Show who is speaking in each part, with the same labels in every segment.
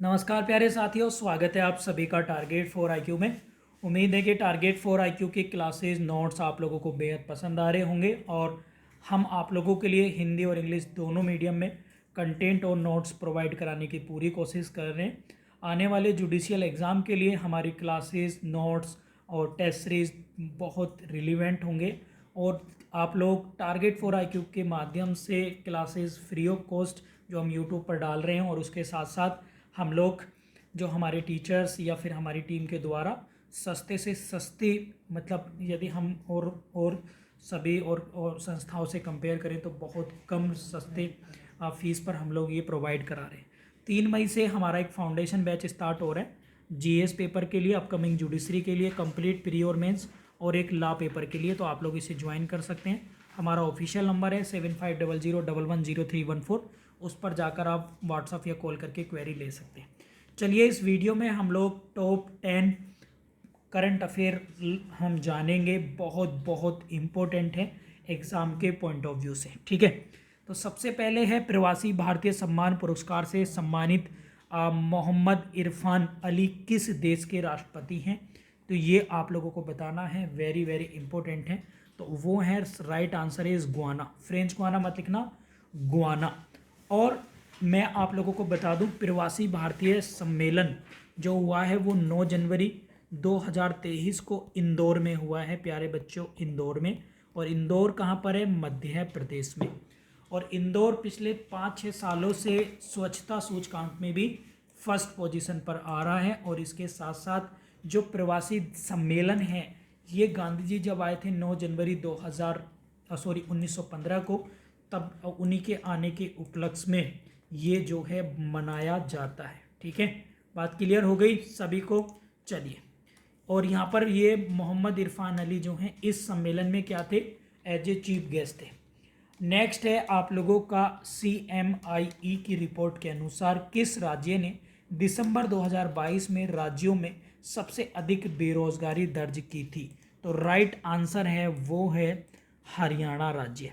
Speaker 1: नमस्कार प्यारे साथियों, स्वागत है आप सभी का टारगेट 4 IQ में। उम्मीद है कि टारगेट 4 IQ की क्लासेस नोट्स आप लोगों को बेहद पसंद आ रहे होंगे और हम आप लोगों के लिए हिंदी और इंग्लिश दोनों मीडियम में कंटेंट और नोट्स प्रोवाइड कराने की पूरी कोशिश कर रहे हैं। आने वाले जुडिशियल एग्ज़ाम के लिए हमारी क्लासेस नोट्स और टेस्ट सीरीज बहुत रिलीवेंट होंगे और आप लोग टारगेट 4 IQ के माध्यम से क्लासेस फ्री ऑफ कॉस्ट जो हम यूट्यूब पर डाल रहे हैं और उसके साथ साथ हम लोग जो हमारे टीचर्स या फिर हमारी टीम के द्वारा सस्ते से सस्ती, मतलब यदि हम और सभी और संस्थाओं से कंपेयर करें तो बहुत कम सस्ते फीस पर हम लोग ये प्रोवाइड करा रहे हैं। 3 मई से हमारा एक फाउंडेशन बैच स्टार्ट हो रहा है जीएस पेपर के लिए, अपकमिंग जुडिशरी के लिए, कंप्लीट प्री और मेंस और एक लॉ पेपर के लिए। तो आप लोग इसे ज्वाइन कर सकते हैं। हमारा ऑफिशियल नंबर है 7500110314। उस पर जाकर आप व्हाट्सअप या कॉल करके क्वेरी ले सकते हैं। चलिए, इस वीडियो में हम लोग टॉप 10 करंट अफेयर हम जानेंगे। बहुत बहुत इम्पोर्टेंट है एग्ज़ाम के पॉइंट ऑफ व्यू से, ठीक है। तो सबसे पहले है प्रवासी भारतीय सम्मान पुरस्कार से सम्मानित मोहम्मद इरफान अली किस देश के राष्ट्रपति हैं? तो ये आप लोगों को बताना है, वेरी वेरी इंपॉर्टेंट है। तो वो है, right answer is Guana. French Guana मत लिखना, गुआना। और मैं आप लोगों को बता दूं, प्रवासी भारतीय सम्मेलन जो हुआ है वो 9 जनवरी 2023 को इंदौर में हुआ है प्यारे बच्चों, इंदौर में। और इंदौर कहाँ पर है? मध्य प्रदेश में। और इंदौर पिछले 5-6 सालों से स्वच्छता सूचकांक में भी फर्स्ट पोजीशन पर आ रहा है। और इसके साथ साथ जो प्रवासी सम्मेलन है, ये गांधी जी जब आए थे 9 जनवरी 1915 को, तब उन्हीं के आने के उपलक्ष्य में ये जो है मनाया जाता है, ठीक है। बात क्लियर हो गई सभी को? चलिए, और यहाँ पर ये मोहम्मद इरफान अली जो हैं इस सम्मेलन में क्या थे? एज ए चीफ गेस्ट थे। नेक्स्ट है आप लोगों का CMIE की रिपोर्ट के अनुसार किस राज्य ने दिसंबर 2022 में राज्यों में सबसे अधिक बेरोजगारी दर्ज की थी? तो राइट आंसर है वो है हरियाणा राज्य।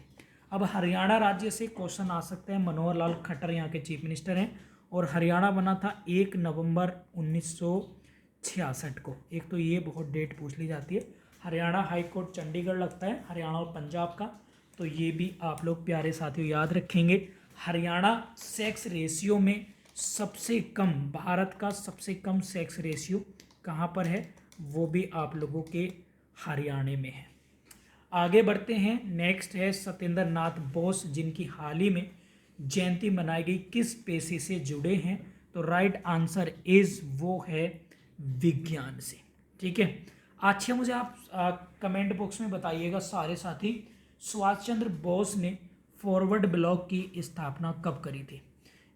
Speaker 1: अब हरियाणा राज्य से क्वेश्चन आ सकते हैं। मनोहर लाल खट्टर यहाँ के चीफ मिनिस्टर हैं और हरियाणा बना था 1 नवंबर 1966 को। एक तो ये बहुत डेट पूछ ली जाती है। हरियाणा हाई कोर्ट चंडीगढ़ लगता है, हरियाणा और पंजाब का। तो ये भी आप लोग प्यारे साथियों याद रखेंगे। हरियाणा सेक्स रेशियो में सबसे कम, भारत का सबसे कम सेक्स रेशियो कहाँ पर है? वो भी आप लोगों के हरियाणा में है। आगे बढ़ते हैं। नेक्स्ट है सत्येंद्र नाथ बोस, जिनकी हाल ही में जयंती मनाई गई, किस पेशे से जुड़े हैं? तो राइट आंसर इज वो है विज्ञान से, ठीक है। अच्छा, मुझे आप कमेंट बॉक्स में बताइएगा सारे साथी, सुभाष चंद्र बोस ने फॉरवर्ड ब्लॉक की स्थापना कब करी थी?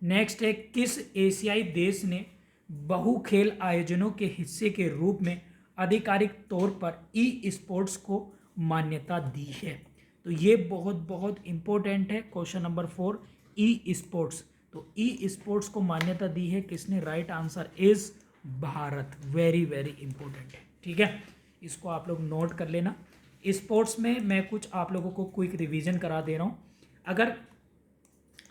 Speaker 1: नेक्स्ट है किस एशियाई देश ने बहु खेल आयोजनों के हिस्से के रूप में आधिकारिक तौर पर ई स्पोर्ट्स को मान्यता दी है? तो ये बहुत बहुत इंपॉर्टेंट है। Question number 4, e sports. तो ई स्पोर्ट्स को मान्यता दी है किसने? Right answer is Bharat. Very very important है, ठीक है। इसको आप लोग नोट कर लेना। स्पोर्ट्स में मैं कुछ आप लोगों को क्विक रिवीजन करा दे रहा हूँ। अगर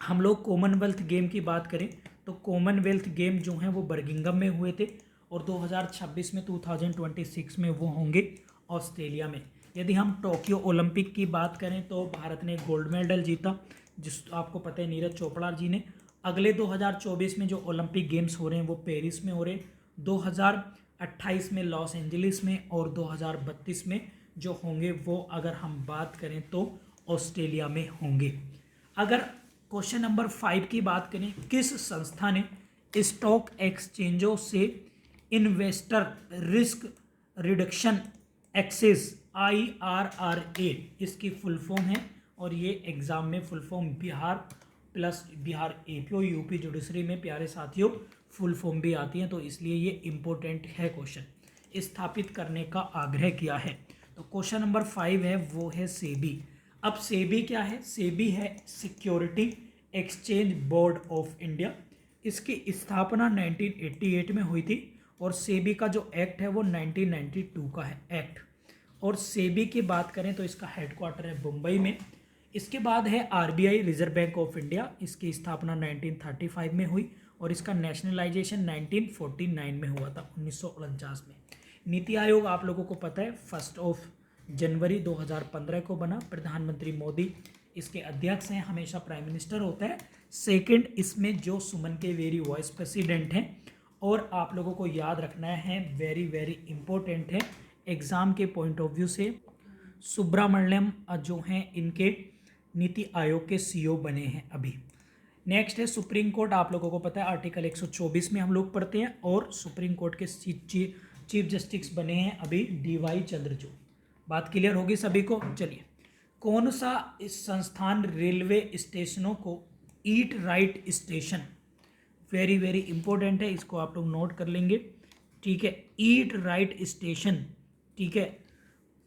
Speaker 1: हम लोग कॉमनवेल्थ गेम की बात करें तो कॉमनवेल्थ गेम जो हैं वो बर्मिंघम में हुए थे और 2026 में 2026 में वो होंगे ऑस्ट्रेलिया में। यदि हम टोक्यो ओलंपिक की बात करें तो भारत ने गोल्ड मेडल जीता, जिस आपको पता है नीरज चोपड़ा जी ने। अगले 2024 में जो ओलंपिक गेम्स हो रहे हैं वो पेरिस में हो रहे हैं, 2028 में लॉस एंजलिस में और 2032 में जो होंगे वो अगर हम बात करें तो ऑस्ट्रेलिया में होंगे। अगर क्वेश्चन नंबर 5 की बात करें, किस संस्था ने स्टॉक एक्सचेंजों से investor risk reduction access IRRA इसकी फुल फॉर्म है और ये एग्जाम में full form Bihar plus Bihar APO UP judiciary में प्यारे साथियों फुल फॉर्म भी आती हैं, तो इसलिए ये इम्पोर्टेंट है क्वेश्चन। स्थापित करने का आग्रह किया है। तो क्वेश्चन नंबर 5 है वो है सेबी। अब सेबी क्या है? सेबी है security exchange board of India. इसकी स्थापना 1988 में हुई थी और सेबी का जो एक्ट है वो 1992 का है एक्ट। और सेबी की बात करें तो इसका हेडक्वार्टर है मुंबई में। इसके बाद है RBI, reserve bank of India. इसकी स्थापना 1935 में हुई और इसका नेशनलाइजेशन 1949 में हुआ था, 1949 में। नीति आयोग आप लोगों को पता है 1 जनवरी 2015 को बना। प्रधानमंत्री मोदी इसके अध्यक्ष हैं, हमेशा प्राइम मिनिस्टर होता है। सेकंड इसमें जो सुमन के वेरी वाइस प्रेसिडेंट हैं। और आप लोगों को याद रखना है, वेरी वेरी इंपॉर्टेंट है एग्जाम के पॉइंट ऑफ व्यू से, सुब्रमण्यम जो हैं इनके नीति आयोग के सीईओ बने हैं अभी। नेक्स्ट है सुप्रीम कोर्ट, आप लोगों को पता है आर्टिकल 124 में हम लोग पढ़ते हैं, और सुप्रीम कोर्ट के चीफ जस्टिस बने हैं अभी DY चंद्रचूड़। बात क्लियर होगी सभी को। चलिए, कौन सा इस संस्थान रेलवे स्टेशनों को eat right station, very very important है, इसको आप लोग नोट कर लेंगे, ठीक है। ईट राइट स्टेशन, ठीक है,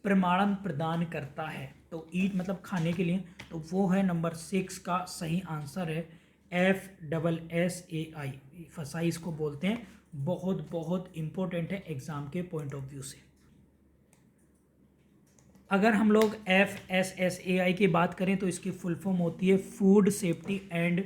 Speaker 1: प्रमाणन प्रदान करता है। तो ईट मतलब खाने के लिए, तो वो है नंबर 6 का सही आंसर है FSSAI, फसाई इसको बोलते हैं। बहुत बहुत इंपॉर्टेंट है एग्जाम के पॉइंट ऑफ व्यू से। अगर हम लोग FSSAI की बात करें तो इसकी फुल फॉर्म होती है food safety and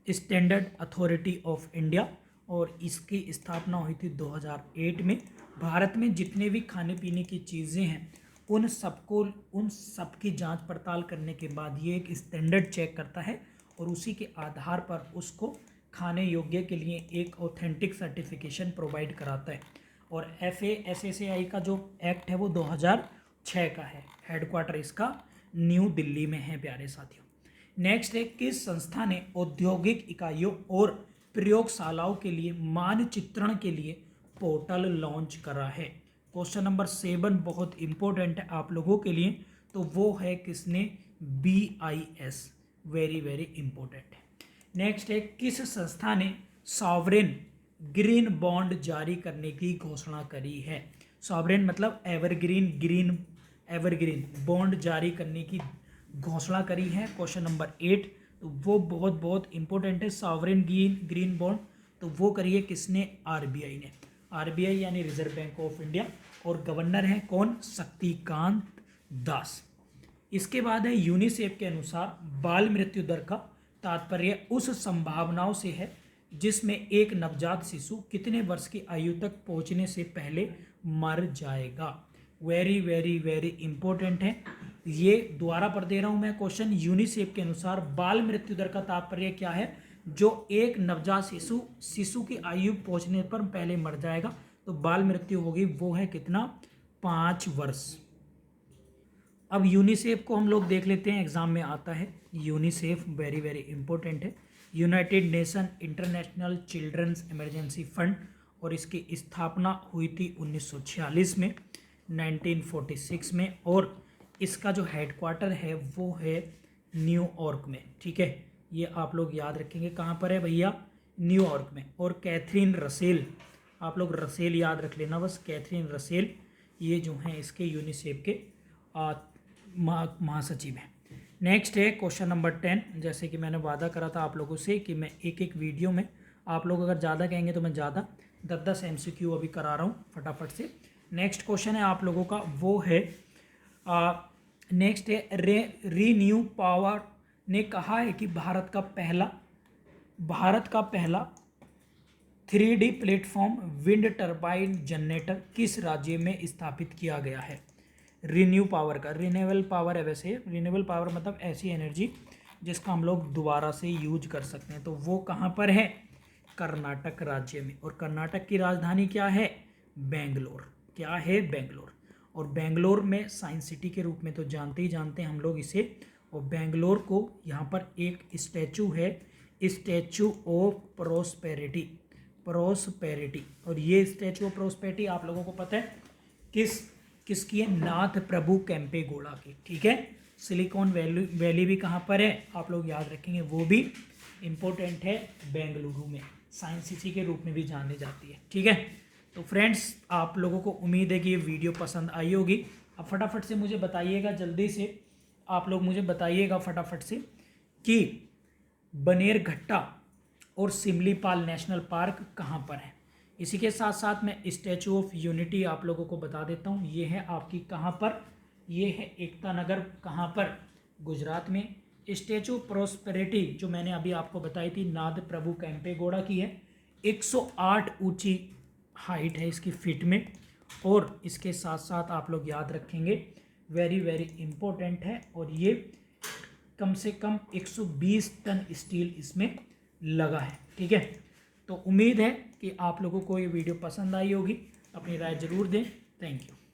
Speaker 1: standard authority of India, और इसकी स्थापना हुई थी 2008 में। भारत में जितने भी खाने पीने की चीज़ें हैं उन सबकी जांच पड़ताल करने के बाद ये एक स्टैंडर्ड चेक करता है, और उसी के आधार पर उसको खाने योग्य के लिए एक ऑथेंटिक सर्टिफिकेशन प्रोवाइड कराता है। और FSSAI का जो एक्ट है वो 2006 का है। हेडक्वार्टर इसका न्यू दिल्ली में है प्यारे साथियों। नेक्स्ट है, किस संस्था ने औद्योगिक इकाइयों और प्रयोगशालाओं के लिए मानचित्रण के लिए पोर्टल लॉन्च करा है? क्वेश्चन नंबर 7 बहुत इंपॉर्टेंट है आप लोगों के लिए, तो वो है किसने? BIS, वेरी वेरी इंपॉर्टेंट है। नेक्स्ट है, किस संस्था ने सॉवरेन ग्रीन बॉन्ड जारी करने की घोषणा करी है? सॉवरेन मतलब एवरग्रीन बॉन्ड जारी करने की घोषणा करी है। क्वेश्चन नंबर 8, तो वो बहुत बहुत इंपॉर्टेंट है, सॉवरेन ग्रीन बॉन्ड, तो वो करिए किसने? RBI ने। RBI यानी रिजर्व बैंक ऑफ इंडिया, और गवर्नर है कौन? शक्तिकांत दास। इसके बाद है यूनिसेफ के अनुसार बाल मृत्यु दर का तात्पर्य उस संभावनाओं से है जिसमें एक नवजात शिशु कितने वर्ष की आयु तक पहुंचने से पहले मर जाएगा। वेरी वेरी वेरी इंपॉर्टेंट है, ये दोबारा पढ़ दे रहा हूं मैं क्वेश्चन। यूनिसेफ के अनुसार बाल मृत्यु दर का तात्पर्य क्या है? जो एक नवजात शिशु की आयु पहुंचने पर पहले मर जाएगा, तो बाल मृत्यु होगी, वो है कितना? 5 वर्ष। अब यूनिसेफ को हम लोग देख लेते हैं, एग्जाम में आता है यूनिसेफ, वेरी वेरी इंपॉर्टेंट है। United Nation International children's Emergency Fund, और इसकी स्थापना हुई थी 1946 में, 1946 में, और इसका जो हेडक्वार्टर है वो है न्यूयॉर्क में, ठीक है। ये आप लोग याद रखेंगे, कहाँ पर है भैया? न्यूयॉर्क में। और कैथरीन रसेल, आप लोग रसेल याद रख लेना बस, कैथरीन रसेल, ये जो हैं इसके यूनिसेफ के महासचिव हैं। नेक्स्ट है क्वेश्चन नंबर 10, जैसे कि मैंने वादा करा था आप लोगों से कि मैं एक एक वीडियो में, आप लोग अगर ज़्यादा कहेंगे तो मैं ज़्यादा 10-10 MCQ अभी करा रहा हूँ फटाफट से। नेक्स्ट क्वेश्चन है आप लोगों का, वो है नेक्स्ट है, रीन्यू पावर ने कहा है कि भारत का पहला 3D platform wind turbine generator किस राज्य में स्थापित किया गया है? रिन्यू पावर का, रिन्यूएबल पावर है वैसे, रिन्यूएबल पावर मतलब ऐसी एनर्जी जिसका हम लोग दोबारा से यूज कर सकते हैं, तो वो कहाँ पर है? कर्नाटक राज्य में। और कर्नाटक की राजधानी क्या है? बेंगलोर। क्या है? बेंगलोर। और बेंगलोर में साइंस सिटी के रूप में तो जानते ही जानते हैं हम लोग इसे। और बेंगलोर को यहाँ पर एक स्टैचू है, स्टैचू ऑफ प्रोस्पेरिटी, और ये स्टैचू ऑफ प्रोस्पेरिटी आप लोगों को पता है किसकी है? नाथ प्रभु केम्पेगौड़ा की, ठीक है। सिलिकॉन वैली भी कहाँ पर है? आप लोग याद रखेंगे, वो भी इम्पोर्टेंट है, बेंगलुरु में, साइंस सिटी के रूप में भी जानी जाती है, ठीक है। तो फ्रेंड्स, आप लोगों को उम्मीद है कि ये वीडियो पसंद आई होगी। अब फटाफट से मुझे बताइएगा, जल्दी से आप लोग मुझे बताइएगा फटाफट से कि बनेरघट्टा और सिमलीपाल नेशनल पार्क कहाँ पर है। इसी के साथ साथ मैं स्टैचू ऑफ यूनिटी आप लोगों को बता देता हूँ, ये है आपकी कहाँ पर? ये है एकता नगर, कहाँ पर? गुजरात में। स्टेचू प्रोस्पेरिटी जो मैंने अभी आपको बताई थी नाद प्रभु केम्पेगौड़ा की है, 108 ऊंची हाइट है इसकी फीट में। और इसके साथ साथ आप लोग याद रखेंगे, वेरी वेरी इंपॉर्टेंट है, और ये कम से कम 120 टन स्टील इसमें लगा है। ठीक है, तो उम्मीद है कि आप लोगों को ये वीडियो पसंद आई होगी। अपनी राय ज़रूर दें। Thank you.